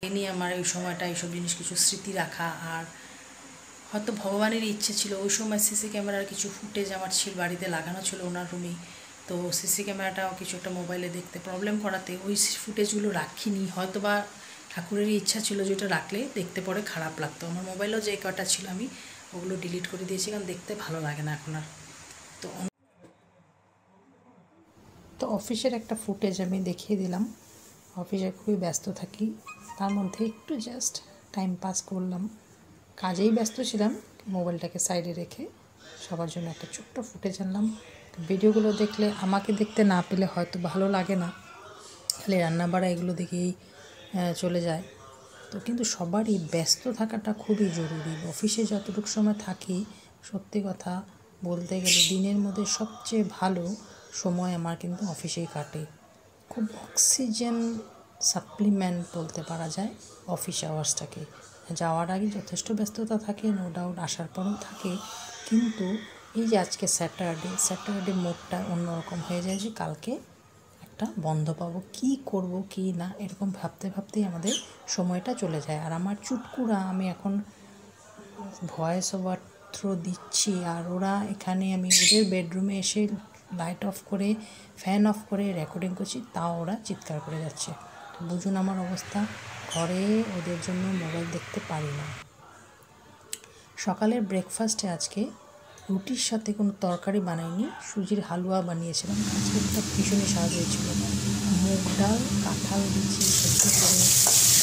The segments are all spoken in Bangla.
এ নিয়ে আমার ওই সময়টা এইসব জিনিস কিছু স্মৃতি রাখা। আর হয়তো ভগবানের ইচ্ছে ছিল ওই সময় সিসি ক্যামেরার কিছু ফুটেজ আমার ছিল, বাড়িতে লাগানো ছিল ওনার রুমেই। তো সিসি ক্যামেরাটাও কিছু একটা মোবাইলে দেখতে প্রবলেম করাতে ওই ফুটেজগুলো রাখিনি, হয়তো বা ঠাকুরেরই ইচ্ছা ছিল যেটা রাখলে দেখতে পরে খারাপ লাগতো। আমার মোবাইলেও যে কটা ছিল আমি ওগুলো ডিলিট করে দিয়েছি, কারণ দেখতে ভালো লাগে না এখন আর। তো অফিসের একটা ফুটেজ আমি দেখিয়ে দিলাম। অফিসে খুবই ব্যস্ত থাকি, তার মধ্যে একটু জাস্ট টাইম পাস করলাম, কাজেই ব্যস্ত ছিলাম, মোবাইলটাকে সাইডে রেখে সবার জন্য একটা ছোট্ট ফুটেজ আনলাম। ভিডিওগুলো দেখলে আমাকে দেখতে না পেলে হয়তো ভালো লাগে না, খালি রান্নাবাড়া এগুলো দেখেই চলে যায়। তো কিন্তু সবারই ব্যস্ত থাকাটা খুবই জরুরি। অফিসে যতটুকু সময় থাকি, সত্যি কথা বলতে গেলে দিনের মধ্যে সবচেয়ে ভালো সময় আমার কিন্তু অফিসেই কাটে। খুব অক্সিজেন সাপ্লিমেন্ট বলতে পারা যায় অফিস আওয়ার্সটাকে। যাওয়ার আগে যথেষ্ট ব্যস্ততা থাকে, নো ডাউট, আসার পরেও থাকে, কিন্তু এই যে আজকে স্যাটারডে মোডটা অন্যরকম হয়ে যায় যে কালকে একটা বন্ধ পাবো, কী করব কী না এরকম ভাবতে ভাবতেই আমাদের সময়টা চলে যায়। আর আমার চুটকুরা আমি এখন ভয়েস ওভার থ্রো দিচ্ছি, আর ওরা এখানে আমি ওদের বেডরুমে এসে লাইট অফ করে ফ্যান অফ করে রেকর্ডিং করছি, তাও ওরা চিৎকার করে যাচ্ছে। বুঝুন আমার অবস্থা, ঘরে ওদের জন্য মোবাইল দেখতে পারি না। সকালের ব্রেকফাস্টে আজকে রুটির সাথে কোনো তরকারি বানাইনি, সুজির হালুয়া বানিয়েছিলাম। আজকে একটা ভীষণই স্বাদ হয়েছিল। মুগ ডাল, কাঁঠাল বিচি সেদ্ধ করে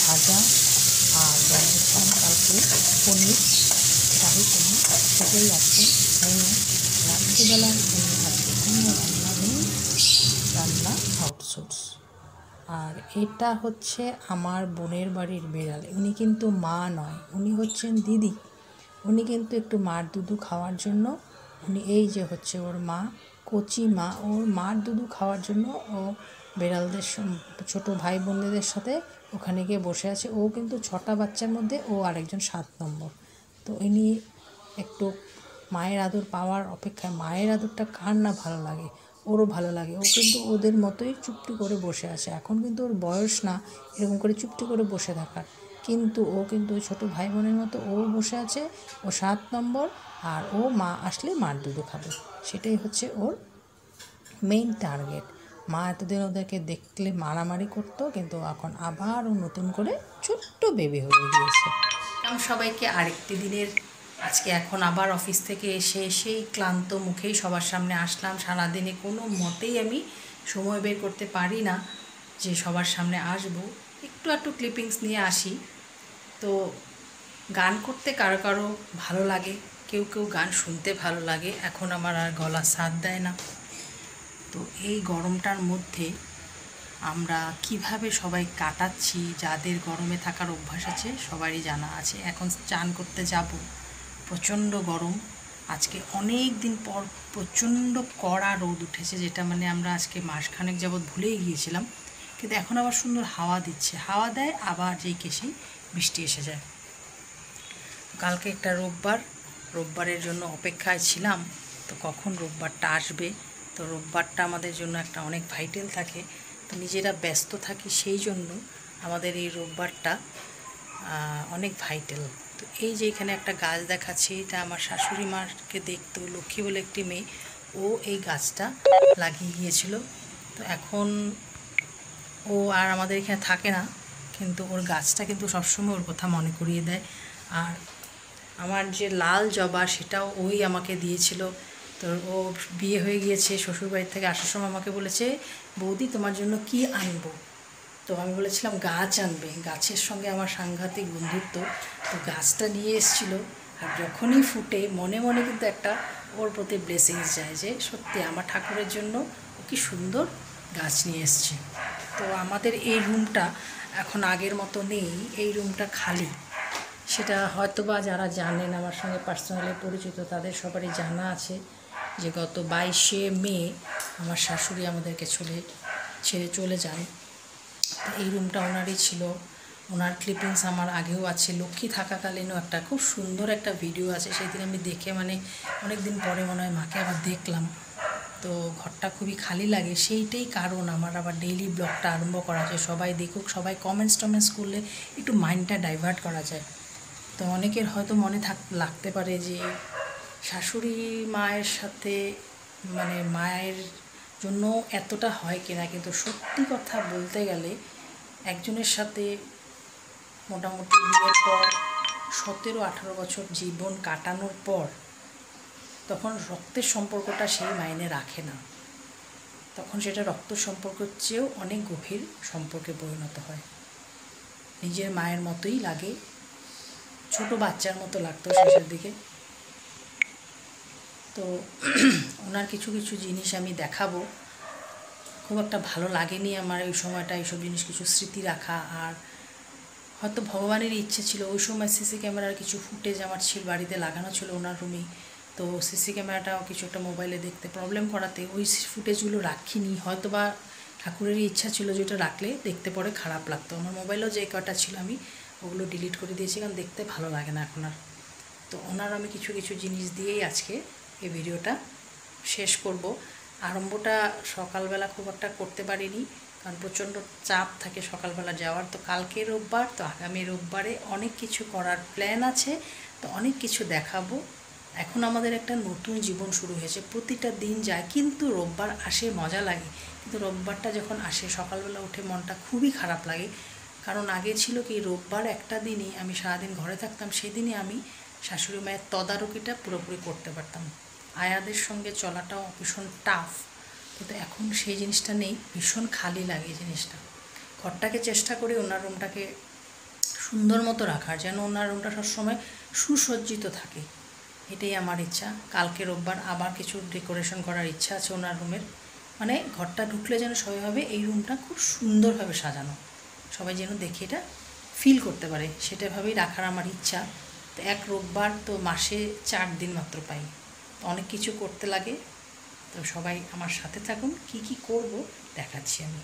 ভাজা, আর বানিয়েছিলাম কালকে পনির, শাহি পনির। সেটাই আজকে মেনু। রাত্রিবেলার মেনু আজকে কোনো রান্না নেই, রান্না আউটসোর্স। আর এটা হচ্ছে আমার বোনের বাড়ির বিড়াল। উনি কিন্তু মা নয়, উনি হচ্ছেন দিদি। উনি কিন্তু একটু মার দুধু খাওয়ার জন্য, উনি এই যে হচ্ছে ওর মা, কচি মা, ওর মার দুধু খাওয়ার জন্য ও বিড়ালদের ছোটো ভাই বোনদের সাথে ওখানে গিয়ে বসে আছে। ও কিন্তু 6টা বাচ্চার মধ্যে ও আরেকজন 7 নম্বর। তো ইনি একটু মায়ের আদর পাওয়ার অপেক্ষায়, মায়ের আদরটা কার না ভালো লাগে, ওরও ভালো লাগে। ও কিন্তু ওদের মতোই চুপটি করে বসে আছে। এখন কিন্তু ওর বয়স না এরকম করে চুপটি করে বসে থাকার, কিন্তু ও কিন্তু ওই ছোটো ভাই বোনের মতো ও বসে আছে। ও 7 নম্বর, আর ও মা আসলে মার দুধ খাবে, সেটাই হচ্ছে ওর মেইন টার্গেট। মা এতদিন ওদেরকে দেখলে মারামারি করতো, কিন্তু এখন আবার ও নতুন করে ছোট্ট বেবি হয়ে গিয়েছে। আমি সবাইকে আরেকটি দিনের আজকে এখন আবার অফিস থেকে এসে সেই ক্লান্ত মুখেই সবার সামনে আসলাম। সারাদিনে কোনো মতেই আমি সময় বের করতে পারি না যে সবার সামনে আসব, একটু ক্লিপিংস নিয়ে আসি। তো গান করতে কারো কারো ভালো লাগে, কেউ গান শুনতে ভালো লাগে। এখন আমার আর গলা সাথ দেয় না। তো এই গরমটার মধ্যে আমরা কিভাবে সবাই কাটাচ্ছি, যাদের গরমে থাকার অভ্যাস আছে সবারই জানা আছে। এখন চান করতে যাব, প্রচণ্ড গরম। আজকে অনেক দিন পর প্রচণ্ড কড়া রোদ উঠেছে, যেটা মানে আমরা আজকে মাসখানেক যাবৎ ভুলেই গিয়েছিলাম। কিন্তু এখন আবার সুন্দর হাওয়া দিচ্ছে, হাওয়া দেয় আবার যেই কেসেই বৃষ্টি এসে যায়। কালকে একটা রোববারের জন্য অপেক্ষায় ছিলাম, তো কখন রোববারটা আসবে। তো রোববারটা আমাদের জন্য একটা অনেক ভাইটাল থাকে, তো নিজেরা ব্যস্ত থাকি, সেই জন্য আমাদের এই রোববারটা অনেক ভাইটাল। তো এই যে এখানে একটা গাছ দেখাচ্ছি, এটা আমার শাশুড়ি মাকে দেখতো, লক্ষ্মী বলে একটি মেয়ে, ও এই গাছটা লাগিয়ে গিয়েছিল। তো এখন ও আর আমাদের এখানে থাকে না, কিন্তু ওর গাছটা কিন্তু সবসময় ওর কথা মনে করিয়ে দেয়। আর আমার যে লাল জবা সেটাও ওই আমাকে দিয়েছিল। তো ও বিয়ে হয়ে গিয়েছে, শ্বশুরবাড়ি থেকে আসার সময় আমাকে বলেছে, বৌদি তোমার জন্য কি আনবো। তো আমি বলেছিলাম গাছ আনবে, গাছের সঙ্গে আমার সাংঘাতিক বন্ধুত্ব। তো গাছটা নিয়ে এসেছিলো, আর যখনই ফুটে মনে মনে কিন্তু একটা ওর প্রতি ব্লেসিংস যায় যে সত্যি আমার ঠাকুরের জন্য ও কি সুন্দর গাছ নিয়ে এসছে। তো আমাদের এই রুমটা এখন আগের মতো নেই, এই রুমটা খালি। সেটা হয়তো বা যারা জানেন, আমার সঙ্গে পার্সোনালি পরিচিত, তাদের সবারই জানা আছে যে গত 22শে মে আমার শাশুড়ি আমাদেরকে ছেড়ে চলে যান। এই রুমটা ওনারই ছিল। ওনার ক্লিপিংস আমার আগেও আছে, লক্ষ্মী থাকাকালীনও একটা খুব সুন্দর একটা ভিডিও আছে, সেই দিন আমি দেখে মানে অনেক দিন পরে মনে হয় মাকে আবার দেখলাম। তো তো ঘরটা খুবই খালি লাগে, সেইটাই কারণ আমার আবার ডেইলি ব্লগটা আরম্ভ করা যায়। সবাই দেখুক, সবাই কমেন্টস করলে একটু মাইন্ডটা ডাইভার্ট করা যায়। তো অনেকের হয়তো মনে লাগতে পারে যে শাশুড়ি মায়ের সাথে মানে মায়ের জন্য এতটা হয় কিনা, কিন্তু সত্যি কথা বলতে গেলে একজনের সাথে মোটামুটি বিয়ের পর 17-18 বছর জীবন কাটানোর পর তখন রক্তের সম্পর্কটা সেই মাইনে রাখে না। তখন সেটা রক্ত সম্পর্কের চেয়েও অনেক গভীর সম্পর্কে পরিণত হয়। নিজের মায়ের মতোই লাগে, ছোট বাচ্চার মতো লাগতো শেষের দিকে। তো ওনার কিছু কিছু জিনিস আমি দেখাবো। খুব একটা ভালো লাগেনি আমার ওই সময়টা এইসব জিনিস কিছু স্মৃতি রাখা। আর হয়তো ভগবানের ইচ্ছে ছিল ওই সময় সিসি ক্যামেরার কিছু ফুটেজ আমার বাড়িতে লাগানো ছিল ওনার রুমেই। তো সিসি ক্যামেরাটাও কিছু একটা মোবাইলে দেখতে প্রবলেম করাতে ওই ফুটেজগুলো রাখিনি। হয়তো বা ঠাকুরেরই ইচ্ছা ছিল যেটা রাখলে দেখতে পরে খারাপ লাগতো। আমার মোবাইলেও যে কটা ছিল আমি ওগুলো ডিলিট করে দিয়েছি, কারণ দেখতে ভালো লাগে না এখন আর। তো ওনার আমি কিছু কিছু জিনিস দিয়েই আজকে এই ভিডিওটা শেষ করব। আরম্ভটা সকালবেলা খুব একটা করতে পারিনি, কারণ প্রচণ্ড চাপ থাকে সকালবেলা যাওয়ার। তো কালকে রোববার, তো আগামী রোববারে অনেক কিছু করার প্ল্যান আছে, তো অনেক কিছু দেখাবো। এখন আমাদের একটা নতুন জীবন শুরু হয়েছে, প্রতিটা দিন যায় কিন্তু রোববার আসে মজা লাগে। কিন্তু রোববারটা যখন আসে সকালবেলা উঠে মনটা খুবই খারাপ লাগে। কারণ আগে ছিল কি রোববার একটা দিনই আমি সারাদিন ঘরে থাকতাম, সেদিনই আমি শাশুড়ি মায়ের তদারকিটা পুরোপুরি করতে পারতাম। আয়াদের সঙ্গে চলাটাও ভীষণ টাফ, কিন্তু এখন সেই জিনিসটা নেই, ভীষণ খালি লাগে এই জিনিসটা। ঘরটাকে চেষ্টা করি ওনার রুমটাকে সুন্দর মতো রাখার, যেন ওনার রুমটা সবসময় সুসজ্জিত থাকে, এটাই আমার ইচ্ছা। কালকে রোববার আবার কিছু ডেকোরেশন করার ইচ্ছা আছে ওনার রুমের, মানে ঘরটা ঢুকলে যেন সবাই ভাবে এই রুমটা খুব সুন্দরভাবে সাজানো, সবাই যেন দেখে এটা ফিল করতে পারে, সেটাভাবেই রাখার আমার ইচ্ছা। তো এক রোববার তো মাসে 4 দিন মাত্র পাই, অনেক কিছু করতে লাগে। তো সবাই আমার সাথে থাকুন, কি কি করব দেখাচ্ছি আমি।